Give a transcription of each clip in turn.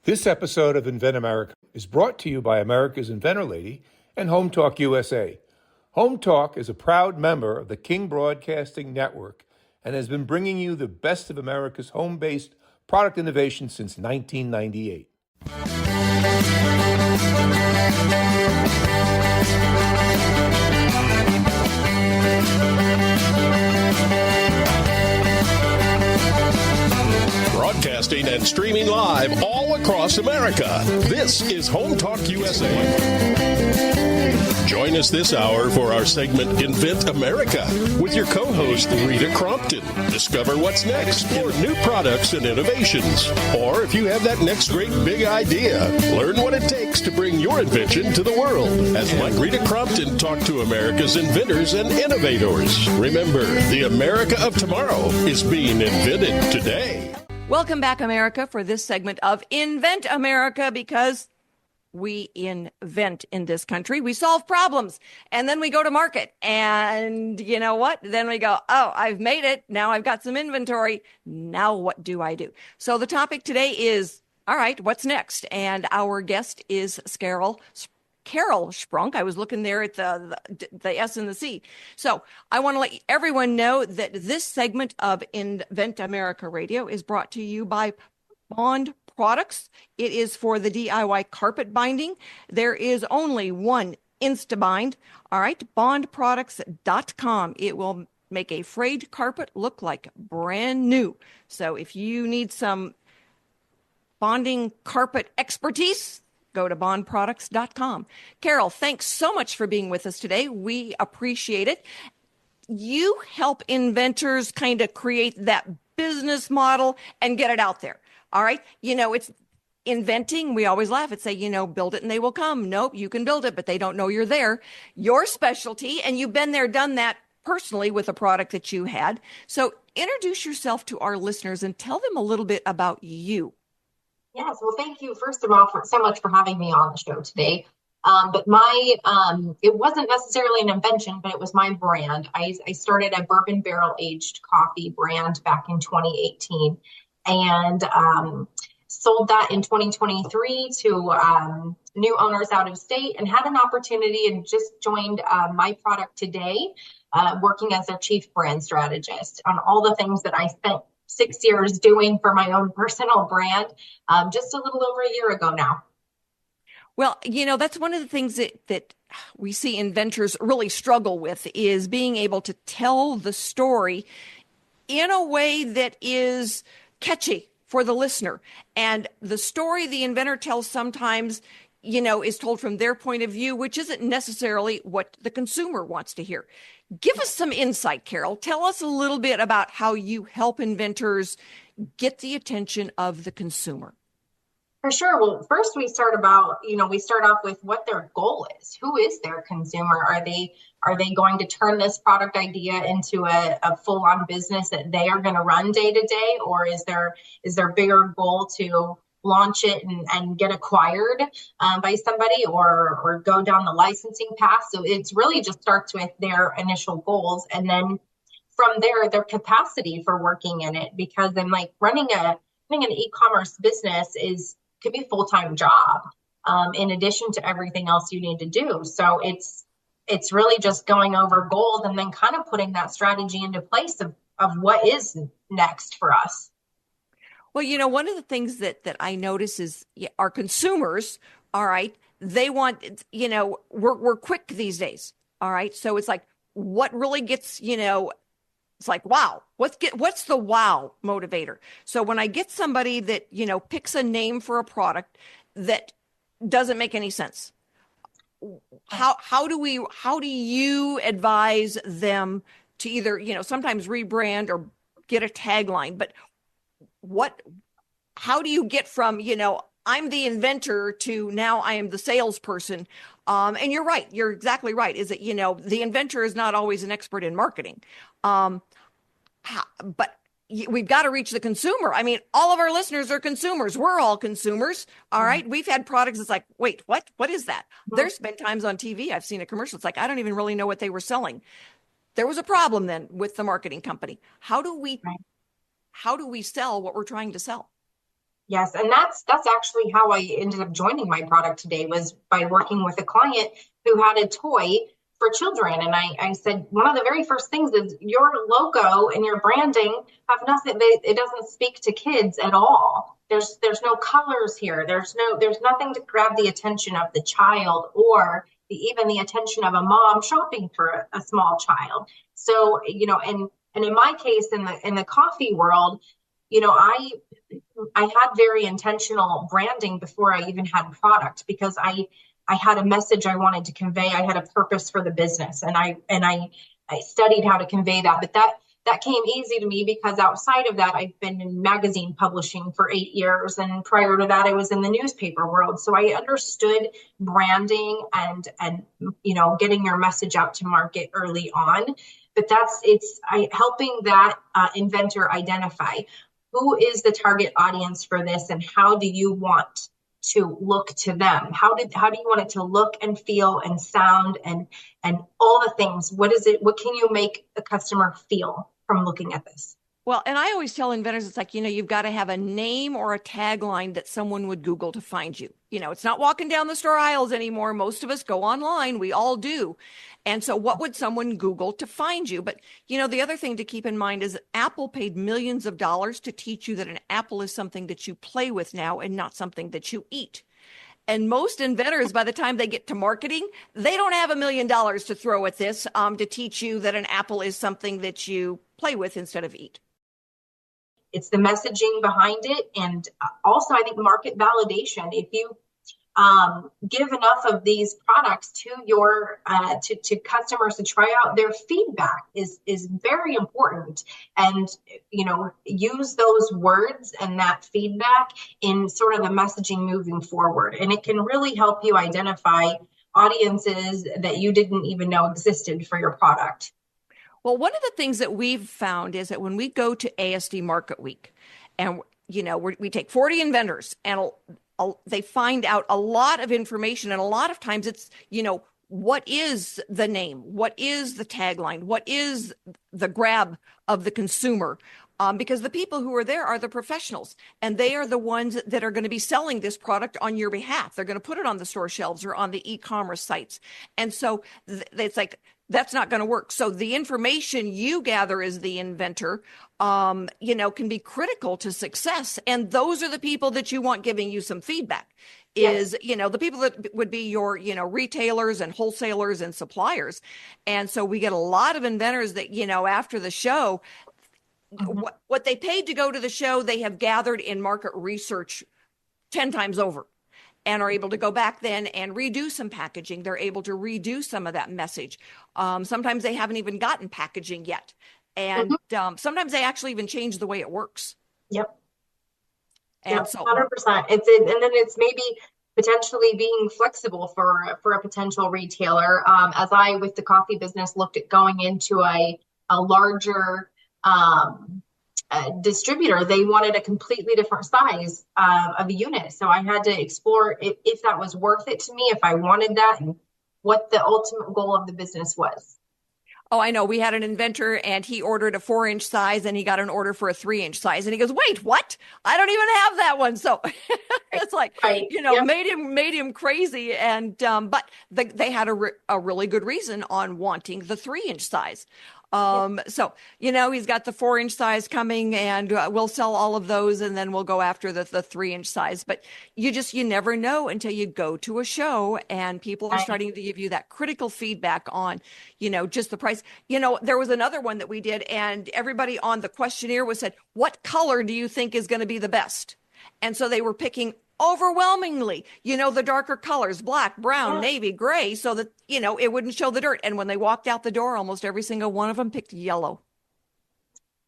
This episode of Invent America is brought to you by America's Inventor Lady and HomeTalkUSA. HomeTalk is a proud member of the King Broadcasting Network and has been bringing you the best of America's home-based product innovation since 1998. Broadcasting and streaming live all across America. This is HomeTalk USA. Join us this hour for our segment Invent America with your co-host Rita Crompton. Discover what's next for new products and innovations. Or if you have that next great big idea, learn what it takes to bring your invention to the world. As like Rita Crompton talked to America's inventors and innovators. Remember, the America of tomorrow is being invented today. Welcome back, America, for this segment of Invent America, because we invent in this country. We solve problems, and then we go to market. And you know what? Then we go, oh, I've made it. Now I've got some inventory. Now what do I do? So the topic today is, all right, what's next? And our guest is Carole Sprunk. I was looking there at the S and the C. So I want to let everyone know that this segment of Invent America Radio is brought to you by Bond Products. It is for the DIY carpet binding. There is only one InstaBind. All right, bondproducts.com. It will make a frayed carpet look like brand new. So if you need some bonding carpet expertise, go to bondproducts.com. Carole, thanks so much for being with us today. We appreciate it. You help inventors kind of create that business model and get it out there. All right. You know, it's inventing. We always laugh and say, build it and they will come. Nope, you can build it, but they don't know you're there. Your specialty, and you've been there, done that personally with a product that you had. So introduce yourself to our listeners and tell them a little bit about you. Yes, well, thank you, first of all, so much for having me on the show today. But it wasn't necessarily an invention, but it was my brand. I started a bourbon barrel aged coffee brand back in 2018 and sold that in 2023 to new owners out of state, and had an opportunity and just joined my product today, working as their chief brand strategist on all the things that I spent 6 years doing for my own personal brand, just a little over a year ago now. Well, that's one of the things that we see inventors really struggle with, is being able to tell the story in a way that is catchy for the listener. And the story the inventor tells sometimes, is told from their point of view, which isn't necessarily what the consumer wants to hear. Give us some insight, Carole. Tell us a little bit about how you help inventors get the attention of the consumer. For sure. Well, first we start off with what their goal is. Who is their consumer? Are they going to turn this product idea into a full-on business that they are going to run day to day? Or is their bigger goal to launch it and get acquired by somebody or go down the licensing path? So it's really just starts with their initial goals, and then from there, their capacity for working in it. Because then, like, running an e-commerce business could be a full-time job in addition to everything else you need to do. So it's really just going over goals and then kind of putting that strategy into place of what is next for us. Well, one of the things that I notice is our consumers, all right, they want, we're quick these days. All right. So it's like, what really gets, it's like, wow, what's the wow motivator? So when I get somebody that, picks a name for a product that doesn't make any sense, how do you advise them to either, sometimes rebrand or get a tagline, but how do you get from, I'm the inventor to now I am the salesperson? And you're right. You're exactly right. Is that, the inventor is not always an expert in marketing. But we've got to reach the consumer. I mean, all of our listeners are consumers. We're all consumers. All right. We've had products. It's like, wait, what? What is that? There's been times on TV I've seen a commercial. It's like, I don't even really know what they were selling. There was a problem then with the marketing company. How do we sell what we're trying to sell? Yes, and that's actually how I ended up joining my product today, was by working with a client who had a toy for children. And I said, one of the very first things is your logo and your branding have nothing, it doesn't speak to kids at all. There's no colors here. There's nothing to grab the attention of the child, or even the attention of a mom shopping for a small child. So, and in my case, in the coffee world, I had very intentional branding before I even had product, because I had a message I wanted to convey. I had a purpose for the business, and I studied how to convey that. But that came easy to me, because outside of that, I've been in magazine publishing for 8 years, and prior to that, I was in the newspaper world. So I understood branding and getting your message out to market early on. But it's helping that inventor identify who is the target audience for this, and how do you want to look to them? How do you want it to look and feel and sound and all the things? What can you make the customer feel from looking at this? Well, and I always tell inventors, it's like, you've got to have a name or a tagline that someone would Google to find you. It's not walking down the store aisles anymore. Most of us go online. We all do. And so what would someone Google to find you? But, the other thing to keep in mind is Apple paid millions of dollars to teach you that an apple is something that you play with now and not something that you eat. And most inventors, by the time they get to marketing, they don't have $1 million to throw at this to teach you that an apple is something that you play with instead of eat. It's the messaging behind it. And also, I think market validation. If you give enough of these products to your to customers to try out, their feedback is very important. And use those words and that feedback in sort of the messaging moving forward. And it can really help you identify audiences that you didn't even know existed for your product. Well, one of the things that we've found is that when we go to ASD Market Week, and we take 40 inventors, and they find out a lot of information, and a lot of times it's what is the name, what is the tagline, what is the grab of the consumer, because the people who are there are the professionals, and they are the ones that are going to be selling this product on your behalf. They're going to put it on the store shelves or on the e-commerce sites, and so it's like, that's not going to work. So the information you gather as the inventor, can be critical to success. And those are the people that you want giving you some feedback. Is, the people that would be your, retailers and wholesalers and suppliers. And so we get a lot of inventors that, after the show, what they paid to go to the show, they have gathered in market research 10 times over, and are able to go back then and redo some packaging. They're able to redo some of that message. Sometimes they haven't even gotten packaging yet. And sometimes they actually even change the way it works. Yep. And yep, so 100%. And then it's maybe potentially being flexible for a potential retailer. As I, with the coffee business, looked at going into a larger distributor, they wanted a completely different size of a unit. So I had to explore if that was worth it to me, if I wanted that, and what the ultimate goal of the business was. Oh, I know. We had an inventor, and he ordered a 4-inch size, and he got an order for a 3-inch size. And he goes, wait, what? I don't even have that one. So it's like, right. made him crazy. And, but they had a really good reason on wanting the 3-inch size. So, he's got the 4-inch size coming, and we'll sell all of those, and then we'll go after the 3-inch size. But you never know until you go to a show and people are starting to give you that critical feedback on, just the price. There was another one that we did, and everybody on the questionnaire said, what color do you think is going to be the best? And so they were picking overwhelmingly, the darker colors, black, brown, navy, gray, so that, it wouldn't show the dirt. And when they walked out the door, almost every single one of them picked yellow.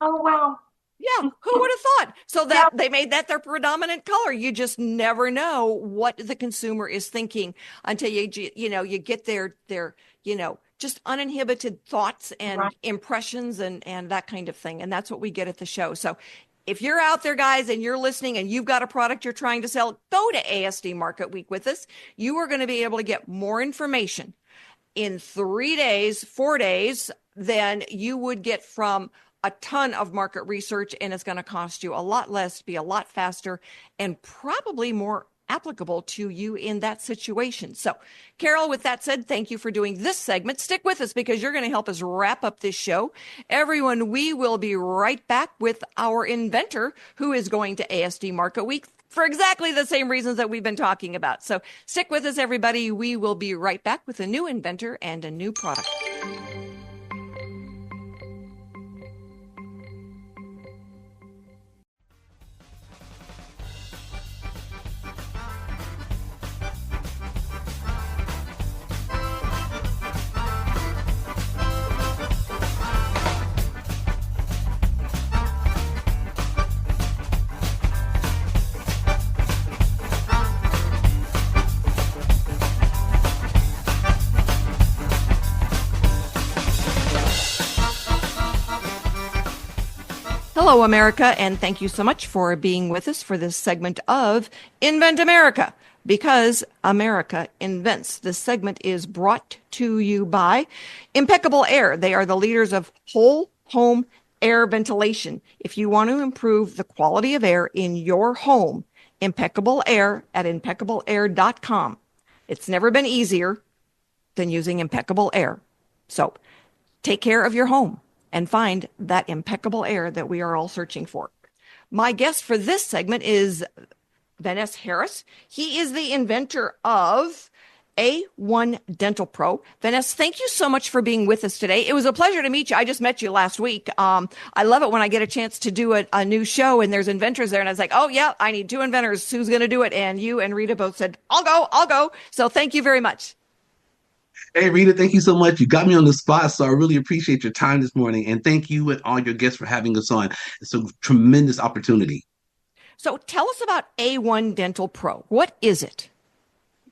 Oh, wow. Yeah, who would have thought? So that they made that their predominant color. You just never know what the consumer is thinking until you get their just uninhibited thoughts and impressions and that kind of thing. And that's what we get at the show. So if you're out there, guys, and you're listening and you've got a product you're trying to sell, go to ASD Market Week with us. You are going to be able to get more information in 3 days, 4 days than you would get from a ton of market research, and it's going to cost you a lot less, be a lot faster, and probably more applicable to you in that situation. So, Carole, with that said, thank you for doing this segment. Stick with us because you're going to help us wrap up this show. Everyone, we will be right back with our inventor who is going to ASD Market Week for exactly the same reasons that we've been talking about. So stick with us, everybody. We will be right back with a new inventor and a new product. Hello, America, and thank you so much for being with us for this segment of Invent America, because America invents. This segment is brought to you by Impeccable Air. They are the leaders of whole home air ventilation. If you want to improve the quality of air in your home, Impeccable Air at impeccableair.com. It's never been easier than using Impeccable Air. So take care of your home and find that impeccable air that we are all searching for. My guest for this segment is Vanness Harris. He is the inventor of A1 Dental Pro. Vanness, thank you so much for being with us today. It was a pleasure to meet you. I just met you last week. I love it when I get a chance to do a new show and there's inventors there. And I was like, oh, yeah, I need two inventors. Who's going to do it? And you and Rita both said, I'll go. So thank you very much. Hey, Rita, thank you so much. You got me on the spot, so I really appreciate your time this morning. And thank you and all your guests for having us on. It's a tremendous opportunity. So tell us about A1 Dental Pro. What is it?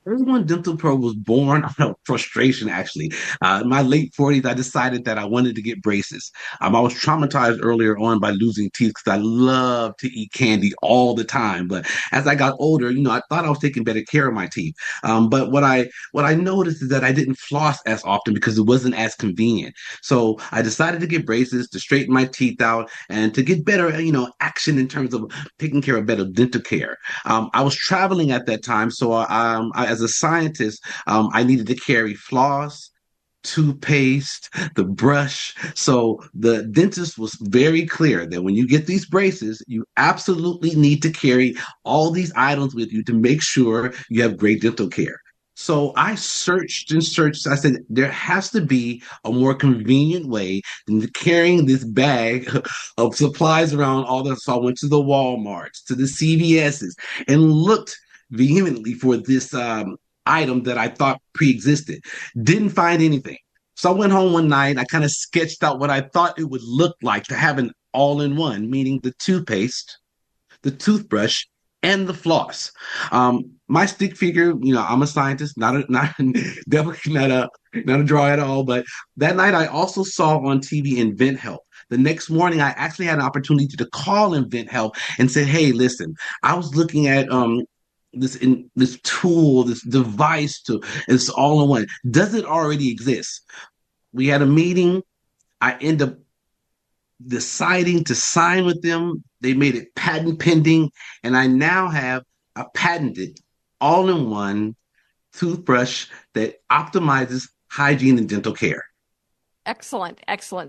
A1 Dental Pro was born out of frustration, actually. In my late 40s, I decided that I wanted to get braces. I was traumatized earlier on by losing teeth because I love to eat candy all the time. But as I got older, I thought I was taking better care of my teeth. But what I noticed is that I didn't floss as often because it wasn't as convenient. So I decided to get braces to straighten my teeth out and to get better, action in terms of taking care of better dental care. I was traveling at that time, so as a scientist, I needed to carry floss, toothpaste, the brush. So the dentist was very clear that when you get these braces, you absolutely need to carry all these items with you to make sure you have great dental care. So I searched and searched. I said, there has to be a more convenient way than carrying this bag of supplies around all this. So I went to the Walmarts, to the CVS's, and looked vehemently for this item that I thought pre-existed. Didn't find anything. So I went home one night. I kind of sketched out what I thought it would look like to have an all-in-one, meaning the toothpaste, the toothbrush, and the floss. My stick figure, I'm a scientist, definitely not a draw at all. But that night I also saw on TV Invent Help. The next morning, I actually had an opportunity to call Invent Help and say, hey, listen, I was looking at this tool, this device it's all in one. Does it already exist? We had a meeting. I end up deciding to sign with them. They made it patent pending, and I now have a patented all-in-one toothbrush that optimizes hygiene and dental care. Excellent.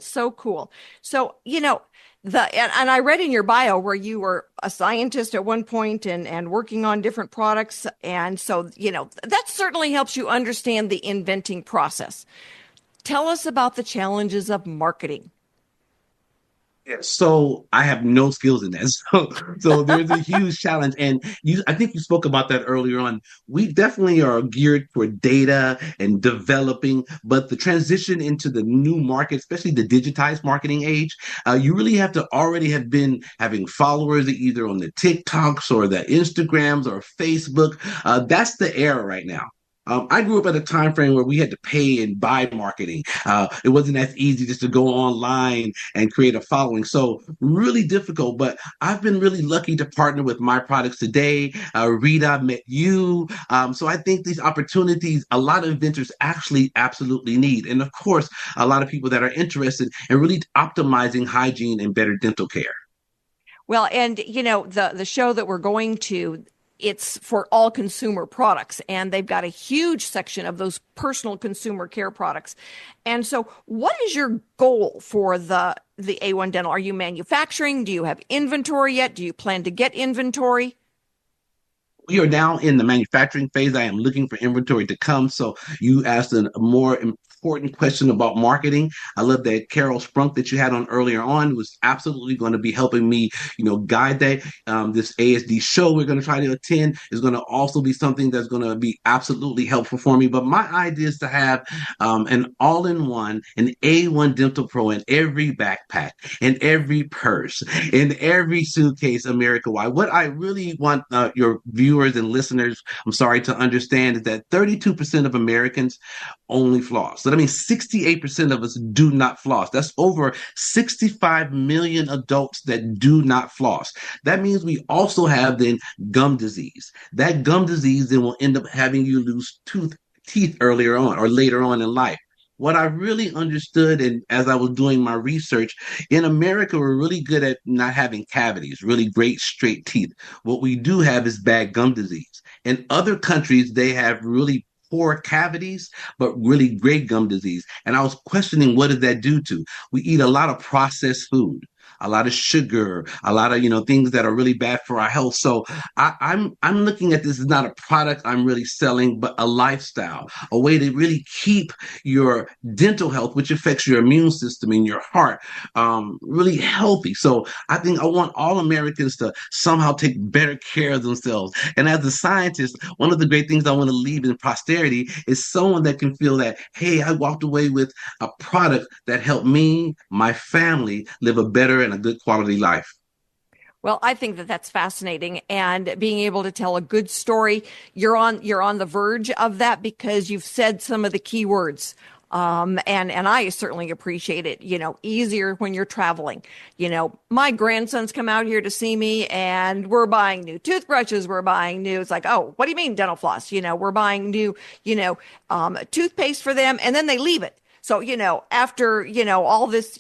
So cool. So, and I read in your bio where you were a scientist at one point and working on different products. And so, that certainly helps you understand the inventing process. Tell us about the challenges of marketing. Yeah, so I have no skills in that. So there's a huge challenge. And I think you spoke about that earlier on. We definitely are geared for data and developing, but the transition into the new market, especially the digitized marketing age, you really have to already have been having followers either on the TikToks or the Instagrams or Facebook. That's the era right now. I grew up at a time frame where we had to pay and buy marketing. It wasn't as easy just to go online and create a following. So really difficult, but I've been really lucky to partner with my products today. Rita, met you. So I think these opportunities, a lot of inventors actually absolutely need. And of course, a lot of people that are interested in really optimizing hygiene and better dental care. Well, and the show that we're going to, it's for all consumer products, and they've got a huge section of those personal consumer care products. And so, what is your goal for the A1 Dental? Are you manufacturing? Do you have inventory yet? Do you plan to get inventory? We are now in the manufacturing phase. I am looking for inventory to come. So you asked a more important question about marketing. I love that Carole Sprunk that you had on earlier on was absolutely going to be helping me, guide that. This ASD show we're going to try to attend is going to also be something that's going to be absolutely helpful for me. But my idea is to have an all-in-one, an A1 Dental Pro in every backpack, in every purse, in every suitcase, America-wide. What I really want your viewers and listeners, I'm sorry, to understand is that 32% of Americans only floss. So that means 68% of us do not floss. That's over 65 million adults that do not floss. That means we also have then gum disease. That gum disease then will end up having you lose teeth earlier on or later on in life. What I really understood, and as I was doing my research, in America, we're really good at not having cavities, really great straight teeth. What we do have is bad gum disease. In other countries, they have really poor cavities, but really great gum disease. And I was questioning, what does that do to? We eat a lot of processed food, a lot of sugar, a lot of things that are really bad for our health. So I'm looking at this as not a product I'm really selling, but a lifestyle, a way to really keep your dental health, which affects your immune system and your heart, really healthy. So I think I want all Americans to somehow take better care of themselves. And as a scientist, one of the great things I want to leave in posterity is someone that can feel that, hey, I walked away with a product that helped me, my family, live a better and a good quality life. Well, I think that that's fascinating, and being able to tell a good story, you're on the verge of that because you've said some of the key words. And I certainly appreciate it, easier when you're traveling. My grandsons come out here to see me and we're buying new toothbrushes. We're buying new, it's like, oh, what do you mean dental floss? We're buying new, toothpaste for them, and then they leave it. So, after, all this,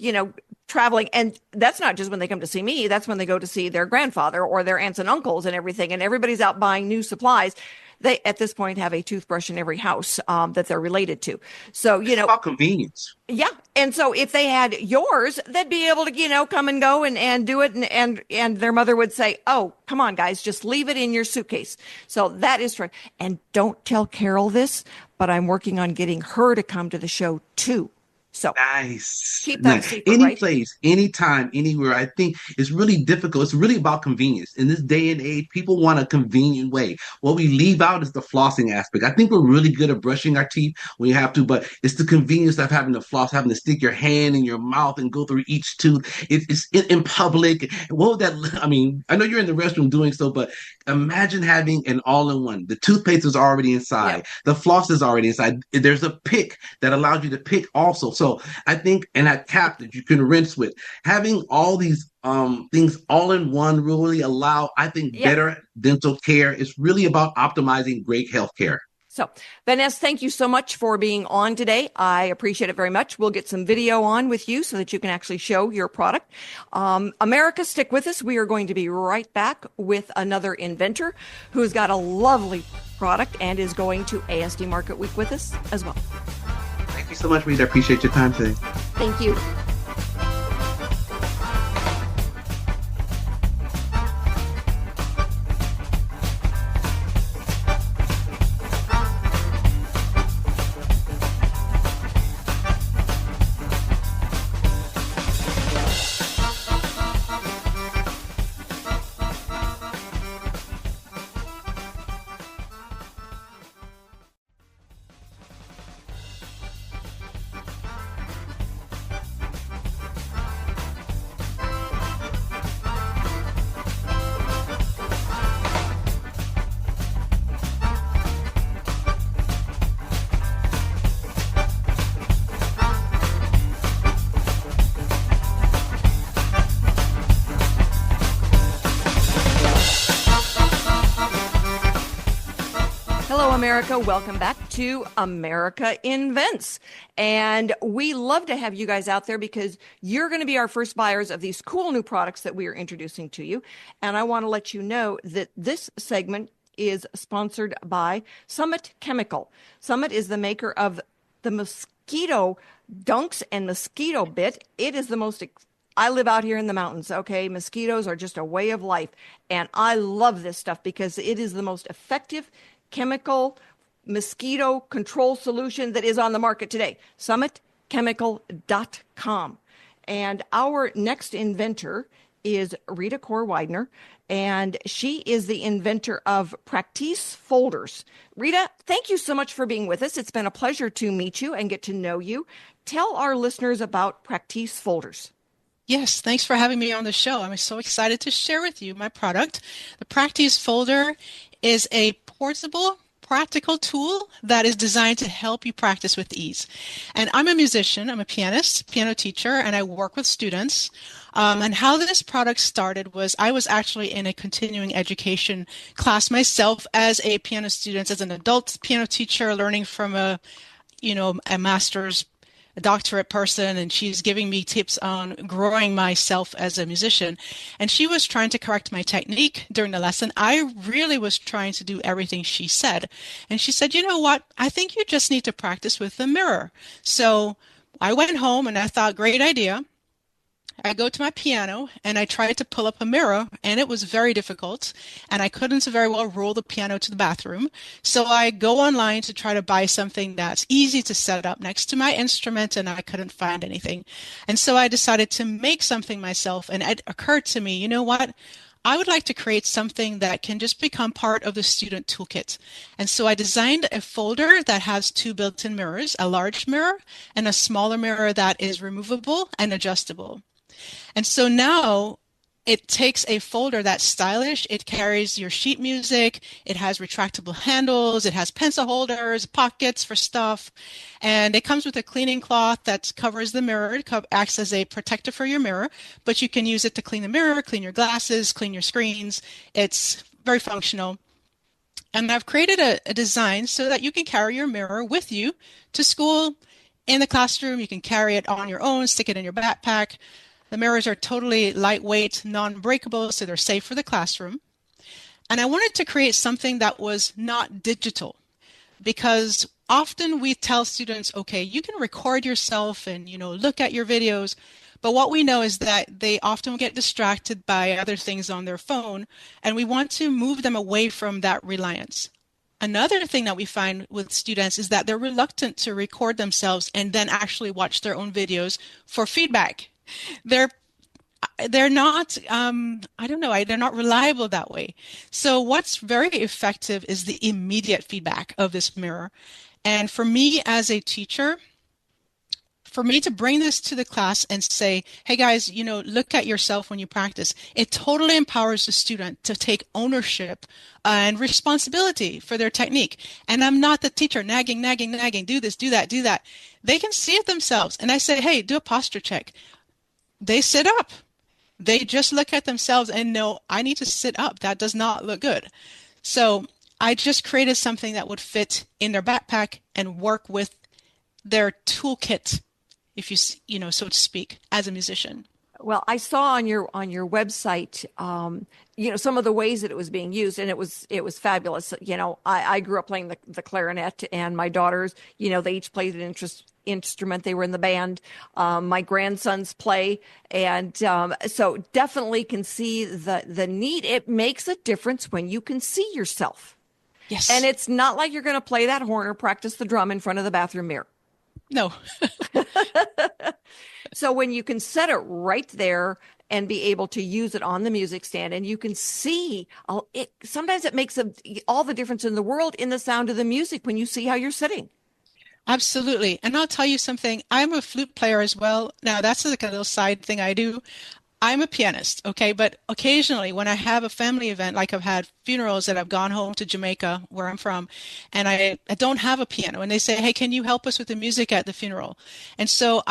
traveling, and that's not just when they come to see me, that's when they go to see their grandfather or their aunts and uncles and everything, and everybody's out buying new supplies. They at this point have a toothbrush in every house that they're related to. So it's about convenience. Yeah, and so if they had yours, they'd be able to come and go and do it, and their mother would say, oh, come on guys, just leave it in your suitcase. So that is true. And don't tell Carole this, but I'm working on getting her to come to the show too. So nice. Keep that nice. secret, Any right? place, anytime, anywhere. I think it's really difficult. It's really about convenience. In this day and age, people want a convenient way. What we leave out is the flossing aspect. I think we're really good at brushing our teeth when you have to, but it's the convenience of having to floss, having to stick your hand in your mouth and go through each tooth. It's in public. What would that, I mean, I know you're in the restroom doing so, but imagine having an all-in-one. The toothpaste is already inside. Yep. The floss is already inside. There's a pick that allows you to pick also. So I think, and that cap that you can rinse with, having all these things all in one really allow, I think, better dental care. It's really about optimizing great health care. So, Vanness, thank you so much for being on today. I appreciate it very much. We'll get some video on with you so that you can actually show your product. America, stick with us. We are going to be right back with another inventor who's got a lovely product and is going to ASD Market Week with us as well. Thank you so much, Rita. I appreciate your time today. Thank you. Hello, America. Welcome back to America Invents. And we love to have you guys out there because you're going to be our first buyers of these cool new products that we are introducing to you. And I want to let you know that this segment is sponsored by Summit Chemical. Summit is the maker of the mosquito dunks and mosquito bit. It is the most I live out here in the mountains, okay? Mosquitoes are just a way of life. And I love this stuff because it is the most effective chemical mosquito control solution that is on the market today. SummitChemical.com. And our next inventor is Rita Widener, and she is the inventor of Practice Folders. Rita, thank you so much for being with us. It's been a pleasure to meet you and get to know you. Tell our listeners about Practice Folders. Yes, thanks for having me on the show. I'm so excited to share with you my product. The Practice Folder is a portable, practical tool that is designed to help you practice with ease. And I'm a musician, I'm a pianist, piano teacher, and I work with students. And how this product started was I was actually in a continuing education class myself as a piano student, as an adult piano teacher, learning from a master's, a doctorate person, and she's giving me tips on growing myself as a musician. And she was trying to correct my technique during the lesson. I really was trying to do everything she said. And she said, you know what? I think you just need to practice with the mirror. So I went home and I thought, great idea. I go to my piano and I tried to pull up a mirror, and it was very difficult, and I couldn't very well roll the piano to the bathroom. So I go online to try to buy something that's easy to set up next to my instrument, and I couldn't find anything. And so I decided to make something myself, and it occurred to me, you know what? I would like to create something that can just become part of the student toolkit. And so I designed a folder that has two built-in mirrors, a large mirror and a smaller mirror that is removable and adjustable. And so now it takes a folder that's stylish. It carries your sheet music. It has retractable handles. It has pencil holders, pockets for stuff. And it comes with a cleaning cloth that covers the mirror. It acts as a protector for your mirror, but you can use it to clean the mirror, clean your glasses, clean your screens. It's very functional. And I've created a design so that you can carry your mirror with you to school, in the classroom. You can carry it on your own, stick it in your backpack. The mirrors are totally lightweight, non-breakable, so they're safe for the classroom. And I wanted to create something that was not digital, because often we tell students, okay, you can record yourself and, look at your videos. But what we know is that they often get distracted by other things on their phone, and we want to move them away from that reliance. Another thing that we find with students is that they're reluctant to record themselves and then actually watch their own videos for feedback. They're not, they're not reliable that way. So what's very effective is the immediate feedback of this mirror. And for me as a teacher, for me to bring this to the class and say, hey guys, look at yourself when you practice, it totally empowers the student to take ownership and responsibility for their technique. And I'm not the teacher nagging, do this, do that. They can see it themselves. And I say, hey, do a posture check. They sit up. They just look at themselves and know, I need to sit up. That does not look good. So I just created something that would fit in their backpack and work with their toolkit, if you so to speak, as a musician. Well, I saw on your website, some of the ways that it was being used, and it was fabulous. I grew up playing the clarinet, and my daughters, they each played an instrument. They were in the band. My grandsons play, and so definitely can see the need. It makes a difference when you can see yourself. Yes, and it's not like you're going to play that horn or practice the drum in front of the bathroom mirror. No. So when you can set it right there and be able to use it on the music stand, and you can see sometimes it makes all the difference in the world in the sound of the music when you see how you're sitting. Absolutely. And I'll tell you something. I'm a flute player as well. Now, that's like a little side thing I do. I'm a pianist, okay, but occasionally when I have a family event, like I've had funerals that I've gone home to Jamaica, where I'm from, and I don't have a piano, and they say, "Hey, can you help us with the music at the funeral?" And so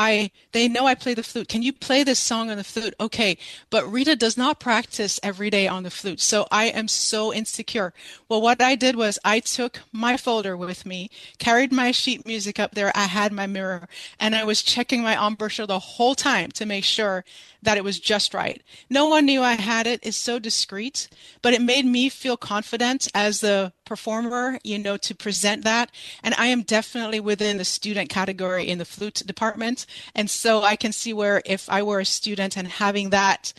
they know I play the flute. Can you play this song on the flute? Okay, but Rita does not practice every day on the flute, so I am so insecure. Well, what I did was I took my folder with me, carried my sheet music up there. I had my mirror, and I was checking my embouchure the whole time to make sure that it was just right. No one knew I had it. It's so discreet, but it made me feel confident as the performer, to present that. And I am definitely within the student category in the flute department. And so I can see where if I were a student and having that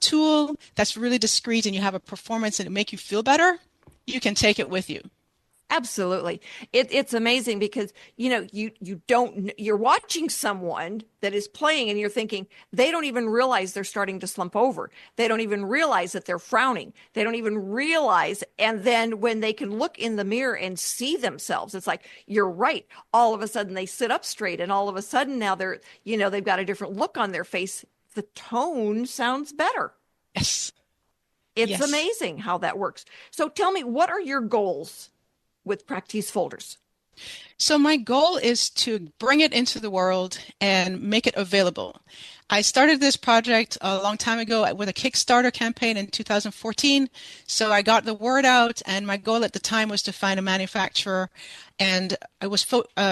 tool that's really discreet and you have a performance and it make you feel better, you can take it with you. Absolutely. It's amazing because, you're watching someone that is playing and you're thinking, they don't even realize they're starting to slump over. They don't even realize that they're frowning. They don't even realize. And then when they can look in the mirror and see themselves, it's like, you're right. All of a sudden they sit up straight and all of a sudden now they've got a different look on their face. The tone sounds better. Yes. It's Yes. amazing how that works. So tell me, what are your goals with Practice folders? So my goal is to bring it into the world and make it available. I started this project a long time ago with a Kickstarter campaign in 2014. So I got the word out, and my goal at the time was to find a manufacturer. And I was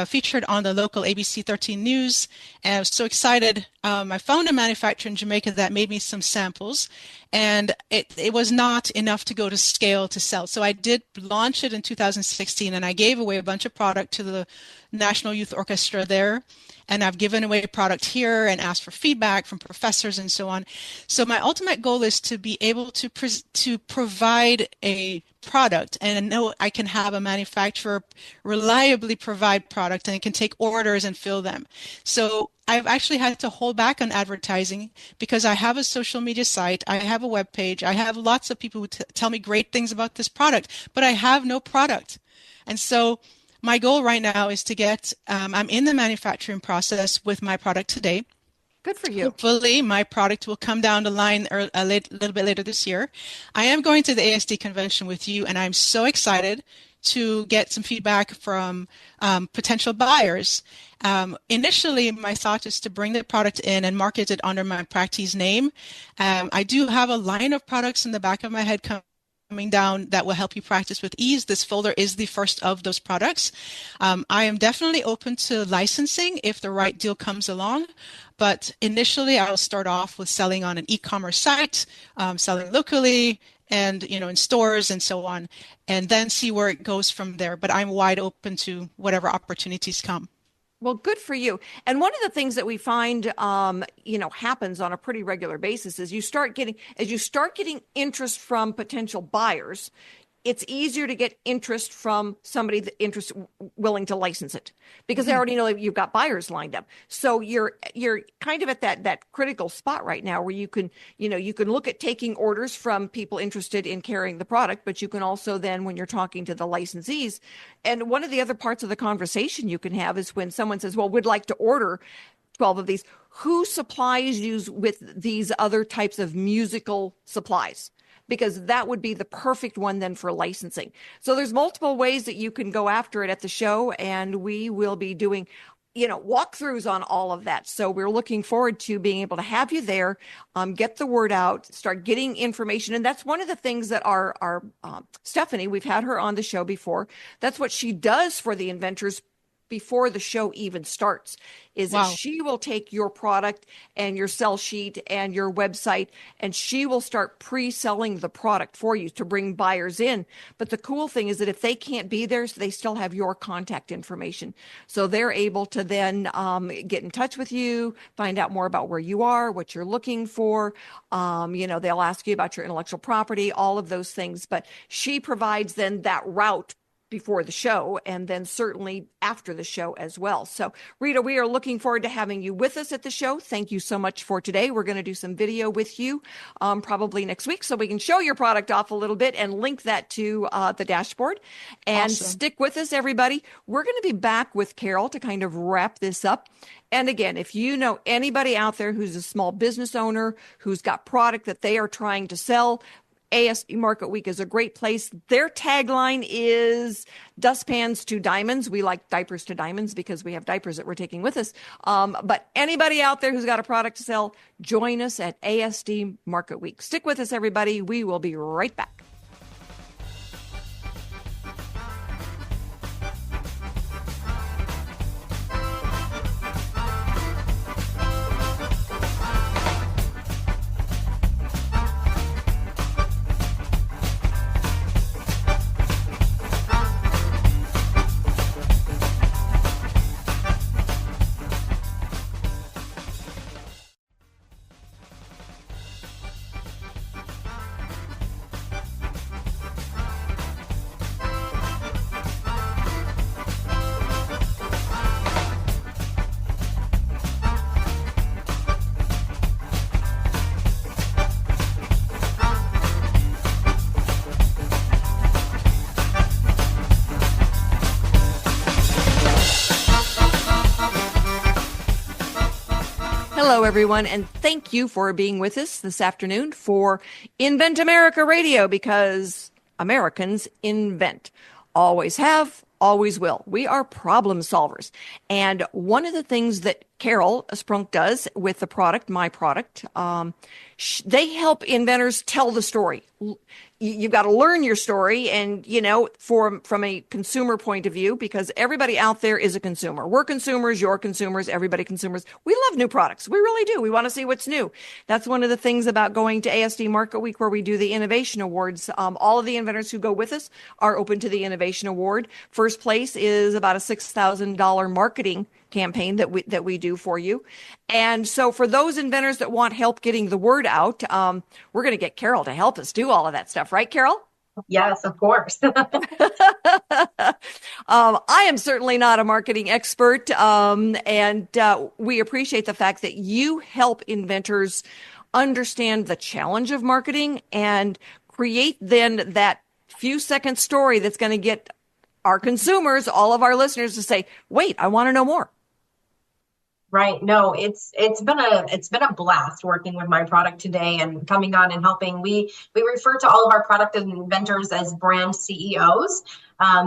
featured on the local ABC 13 News, and I was so excited. I found a manufacturer in Jamaica that made me some samples, and it was not enough to go to scale to sell. So I did launch it in 2016, and I gave away a bunch of product to the National Youth Orchestra there. And I've given away product here and asked for feedback from professors and so on. So my ultimate goal is to be able to provide a product, and I know I can have a manufacturer reliably provide product and it can take orders and fill them. So I've actually had to hold back on advertising because I have a social media site, I have a web page, I have lots of people who tell me great things about this product, but I have no product. And so my goal right now is to get, I'm in the manufacturing process with my product today. Good for you. Hopefully my product will come down the line a little bit later this year. I am going to the ASD convention with you, and I'm so excited to get some feedback from potential buyers. Initially, my thought is to bring the product in and market it under my Practice name. I do have a line of products in the back of my head coming down that will help you practice with ease. This folder is the first of those products. I am definitely open to licensing if the right deal comes along. But initially, I will start off with selling on an e-commerce site, selling locally, and in stores and so on, and then see where it goes from there. But I'm wide open to whatever opportunities come. Well, good for you. And one of the things that we find, happens on a pretty regular basis is you start getting interest from potential buyers. It's easier to get interest from somebody that willing to license it because they already know you've got buyers lined up. So you're kind of at that critical spot right now where you can look at taking orders from people interested in carrying the product, but you can also then, when you're talking to the licensees, and one of the other parts of the conversation you can have is when someone says, well, we'd like to order 12 of these, who supplies you with these other types of musical supplies? Because that would be the perfect one then for licensing. So there's multiple ways that you can go after it at the show, and we will be doing, walkthroughs on all of that. So we're looking forward to being able to have you there, get the word out, start getting information. And that's one of the things that our Stephanie, we've had her on the show before. That's what she does for the inventors before the show even starts, is that she will take your product and your sell sheet and your website, and she will start pre-selling the product for you to bring buyers in. But the cool thing is that if they can't be there, so they still have your contact information. So they're able to then get in touch with you, find out more about where you are, what you're looking for. They'll ask you about your intellectual property, all of those things. But she provides then that route before the show, and then certainly after the show as well. So, Rita, we are looking forward to having you with us at the show. Thank you so much for today. We're going to do some video with you probably next week so we can show your product off a little bit and link that to the dashboard. And Awesome. Stick with us, everybody. We're going to be back with Carole to kind of wrap this up. And again, if you know anybody out there who's a small business owner, who's got product that they are trying to sell, ASD Market Week is a great place. Their tagline is dustpans to diamonds. We like diapers to diamonds because we have diapers that we're taking with us. But anybody out there who's got a product to sell, join us at ASD Market Week. Stick with us, everybody. We will be right back. Hello, everyone, and thank you for being with us this afternoon for Invent America Radio, because Americans invent. Always have, always will. We are problem solvers. And one of the things that Carole Sprunk does with the product, my product, they help inventors tell the story. You've got to learn your story, and, from a consumer point of view, because everybody out there is a consumer. We're consumers, you're consumers, everybody consumers. We love new products. We really do. We want to see what's new. That's one of the things about going to ASD Market Week, where we do the Innovation Awards. All of the inventors who go with us are open to the Innovation Award. First place is about a $6,000 marketing campaign that we do for you. And so for those inventors that want help getting the word out, we're going to get Carole to help us do all of that stuff. Right, Carole? Yes, of course. I am certainly not a marketing expert, and we appreciate the fact that you help inventors understand the challenge of marketing and create then that few second story that's going to get our consumers, all of our listeners, to say, wait, I want to know more. Right. No, it's been a blast working with my product today and coming on and helping. We refer to all of our product inventors as brand CEOs,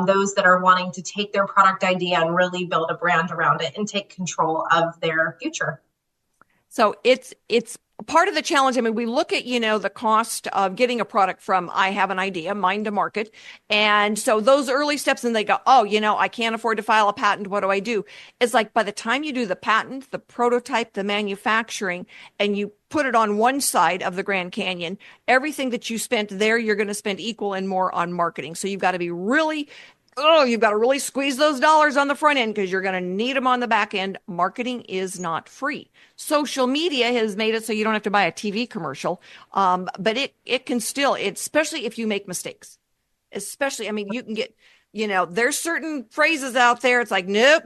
those that are wanting to take their product idea and really build a brand around it and take control of their future. So it's part of the challenge. I mean, we look at, the cost of getting a product from I have an idea, mine to market. And so those early steps, and they go, oh, I can't afford to file a patent. What do I do? It's like by the time you do the patent, the prototype, the manufacturing, and you put it on one side of the Grand Canyon, everything that you spent there, you're going to spend equal and more on marketing. So you've got to be you've got to really squeeze those dollars on the front end, because you're going to need them on the back end. Marketing is not free. Social media has made it so you don't have to buy a TV commercial. But it can still, especially if you make mistakes, especially, you can get, there's certain phrases out there. It's like, nope,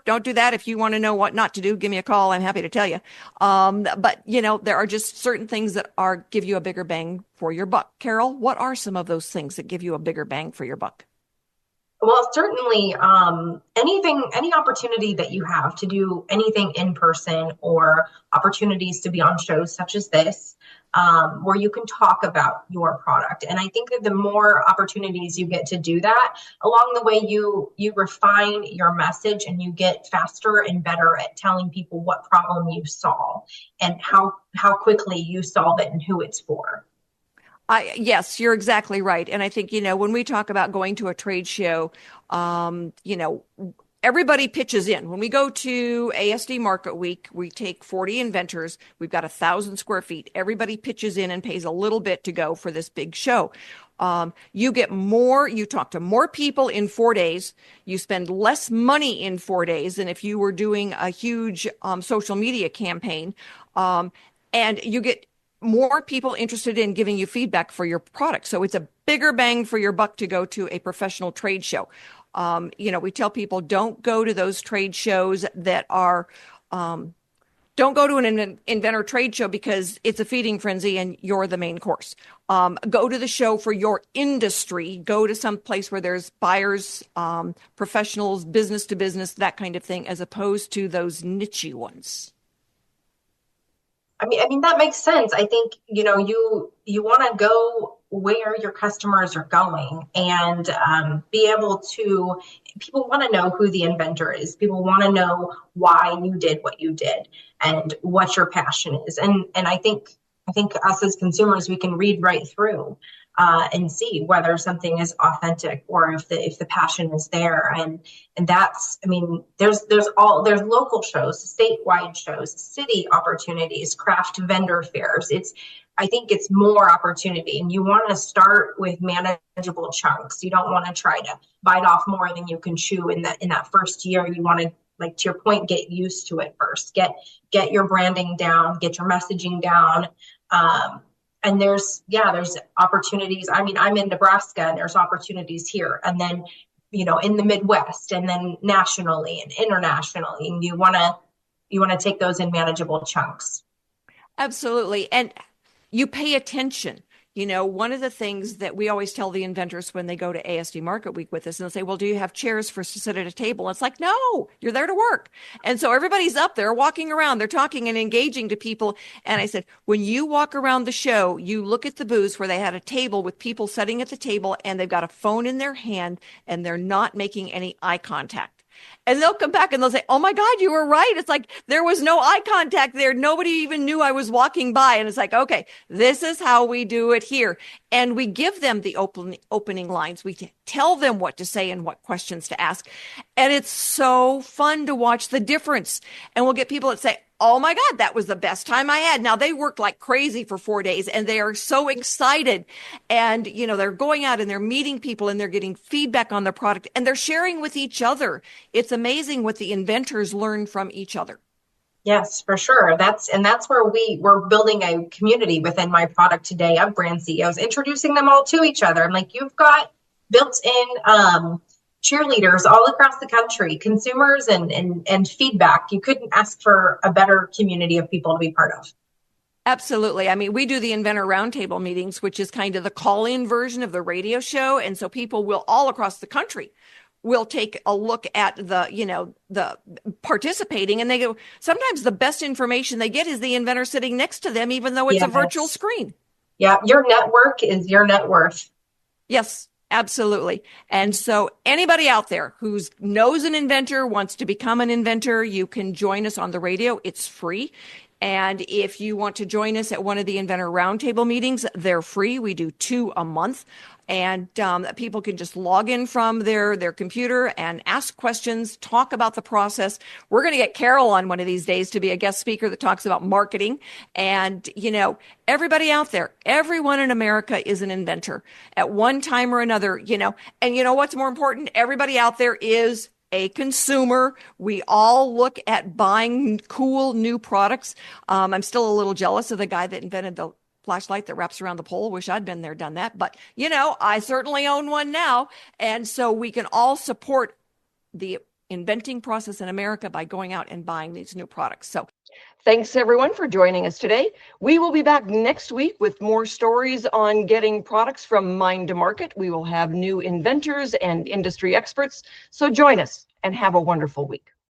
don't do that. If you want to know what not to do, give me a call. I'm happy to tell you. But there are just certain things that give you a bigger bang for your buck. Carole, what are some of those things that give you a bigger bang for your buck? Well, certainly any opportunity that you have to do anything in person, or opportunities to be on shows such as this, where you can talk about your product. And I think that the more opportunities you get to do that, along the way, you refine your message and you get faster and better at telling people what problem you solve and how quickly you solve it and who it's for. Yes, you're exactly right. And I think, when we talk about going to a trade show, everybody pitches in. When we go to ASD Market Week, we take 40 inventors. We've got 1,000 square feet. Everybody pitches in and pays a little bit to go for this big show. You talk to more people in 4 days. You spend less money in 4 days than if you were doing a huge social media campaign. And you get more people interested in giving you feedback for your product. So it's a bigger bang for your buck to go to a professional trade show. We tell people don't go to those trade shows that are, don't go to an inventor trade show because it's a feeding frenzy and you're the main course. Go to the show for your industry. Go to some place where there's buyers, professionals, business to business, that kind of thing, as opposed to those niche ones. I mean that makes sense. I think you want to go where your customers are going and be able to. People want to know who the inventor is. People want to know why you did what you did and what your passion is. And I think us as consumers, we can read right through and see whether something is authentic or if the passion is there. And that's, I mean, there's local shows, statewide shows, city opportunities, craft vendor fairs. I think it's more opportunity, and you want to start with manageable chunks. You don't want to try to bite off more than you can chew in that first year. You want to, like to your point, get used to it first. Get your branding down, get your messaging down. And there's opportunities. I mean, I'm in Nebraska and there's opportunities here. And then, in the Midwest and then nationally and internationally. And you want to take those in manageable chunks. Absolutely. And you pay attention. One of the things that we always tell the inventors when they go to ASD Market Week with us, and they'll say, well, do you have chairs for us to sit at a table? And it's like, no, you're there to work. And so everybody's up there walking around, they're talking and engaging to people. And I said, when you walk around the show, you look at the booths where they had a table with people sitting at the table and they've got a phone in their hand and they're not making any eye contact. And they'll come back and they'll say, oh my God, you were right. It's like there was no eye contact there. Nobody even knew I was walking by. And it's like, okay, this is how we do it here. And we give them the opening lines. We tell them what to say and what questions to ask. And it's so fun to watch the difference. And we'll get people that say, oh my God, that was the best time I had. Now they worked like crazy for 4 days and they are so excited. And, they're going out and they're meeting people and they're getting feedback on the product and they're sharing with each other. It's amazing what the inventors learn from each other. Yes, for sure. That's where we're building a community within my product today of brand CEOs, introducing them all to each other. I'm like, you've got built-in cheerleaders all across the country, consumers and feedback. You couldn't ask for a better community of people to be part of. Absolutely. I mean, we do the Inventor Roundtable meetings, which is kind of the call-in version of the radio show. And so people will all across the country will take a look at the participating, and they go, sometimes the best information they get is the inventor sitting next to them, even though it's a virtual screen. Yeah. Your network is your net worth. Yes. Absolutely. And so anybody out there who knows an inventor, wants to become an inventor, you can join us on the radio. It's free. And if you want to join us at one of the Inventor Roundtable meetings, they're free. We do 2 a month. And people can just log in from their computer and ask questions, talk about the process. We're going to get Carole on one of these days to be a guest speaker that talks about marketing. And, everybody out there, everyone in America is an inventor at one time or another, and what's more important? Everybody out there is a consumer. We all look at buying cool new products. I'm still a little jealous of the guy that invented the flashlight that wraps around the pole. Wish I'd been there, done that. But, I certainly own one now. And so we can all support the inventing process in America by going out and buying these new products. So thanks everyone for joining us today. We will be back next week with more stories on getting products from mind to market. We will have new inventors and industry experts. So join us and have a wonderful week.